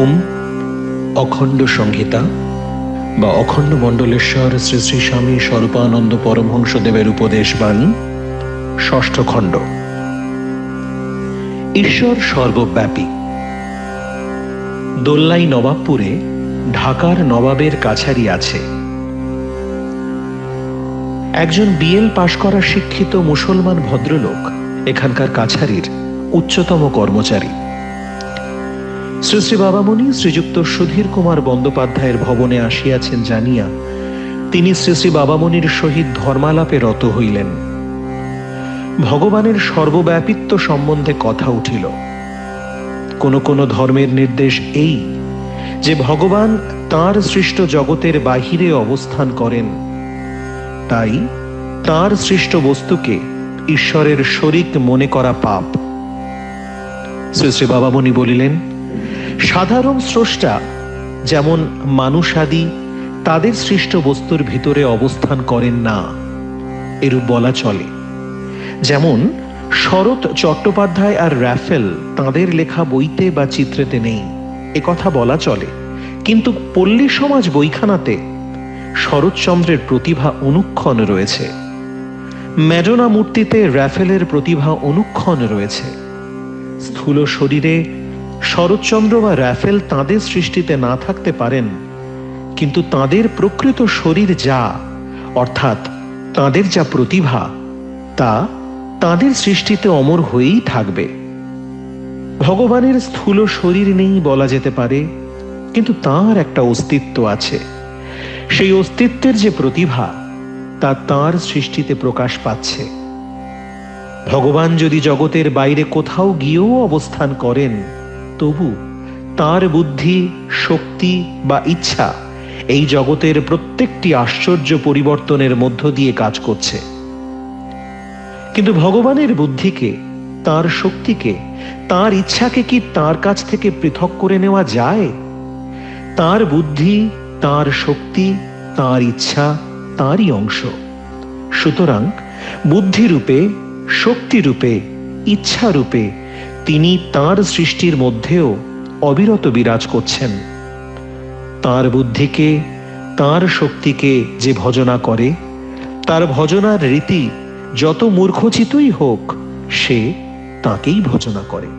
ওম অখণ্ড সংহিতা বা অখণ্ড মণ্ডলেশ্বর শ্রী শ্রী স্বামী স্বরূপানন্দ পরমহংসদেবের উপদেশ বাণী, ষষ্ঠ খণ্ড। ঈশ্বর সর্বব্যাপী। দোল্লাই নবাবপুরে ঢাকার নবাবের কাছারি আছে। একজন বিএল পাশ করা শিক্ষিত মুসলমান ভদ্রলোক এখানকার কাছারির উচ্চতম কর্মচারী। শ্রী শ্রী বাবামণি শ্রীযুক্ত সুধীর কুমার বন্দ্যোপাধ্যায়ের ভবনে আসিয়াছেন জানিয়া তিনি শ্রী শ্রী বাবামণির সহিত ধর্মালাপে রত হইলেন। ভগবানের সর্বব্যাপিত্ব সম্বন্ধে কথা উঠিল। কোন কোন ধর্মের নির্দেশ এই যে ভগবান তাঁর সৃষ্ট জগতের বাহিরে অবস্থান করেন, তাই তাঁর সৃষ্ট বস্তুকে ঈশ্বরের শরীক মনে করা পাপ। শ্রী শ্রী বাবামণি বলিলেন, সাধারণ স্রষ্টা যেমন মানুষাদি তাদের সৃষ্ট বস্তুর ভিতরে অবস্থান করেন না, এরূপ বলা চলে। যেমন শরৎ চট্টোপাধ্যায় আর রাফেল তাঁদের লেখা বইতে বা চিত্রেতে নেই, এ কথা বলা চলে। কিন্তু পল্লী সমাজ বইখানাতে শরৎচন্দ্রের প্রতিভা অনুক্ষণ রয়েছে, ম্যাডোনা মূর্তিতে রাফেলের প্রতিভা অনুক্ষণ রয়েছে। স্থূল শরীরে শরৎচন্দ্র বা রাফেল তাঁদের সৃষ্টিতে না থাকতে পারেন, কিন্তু তাঁদের প্রকৃত শরীর যা, অর্থাৎ তাঁদের যা প্রতিভা, তা তাঁদের সৃষ্টিতে অমর হয়েই থাকবে। ভগবানের স্থূল শরীর নেই বলা যেতে পারে, কিন্তু তাঁর একটা অস্তিত্ব আছে। সেই অস্তিত্বের যে প্রতিভা, তা তাঁর সৃষ্টিতে প্রকাশ পাচ্ছে। ভগবান যদি জগতের বাইরে কোথাও গিয়েও অবস্থান করেন, তবু তাঁর বুদ্ধি, শক্তি বা ইচ্ছা এই জগতের প্রত্যেকটি আশ্চর্য পরিবর্তনের মধ্য দিয়ে কাজ করছে। কিন্তু ভগবানের বুদ্ধিকে, তাঁর শক্তিকে, তাঁর ইচ্ছাকে কি তাঁর কাছ থেকে পৃথক করে নেওয়া যায়? তাঁর বুদ্ধি, তাঁর শক্তি, তাঁর ইচ্ছা তাঁরই অংশ। সুতরাং বুদ্ধিরূপে, শক্তিরূপে, ইচ্ছারূপে তিনি তাঁর সৃষ্টির মধ্যেও অবিরত বিরাজ করছেন। তাঁর বুদ্ধিকে, তাঁর শক্তিকে যে ভজনা করে, তার ভজনার রীতি যত মূর্খচিতই হোক, সে তাঁকেই ভজনা করে।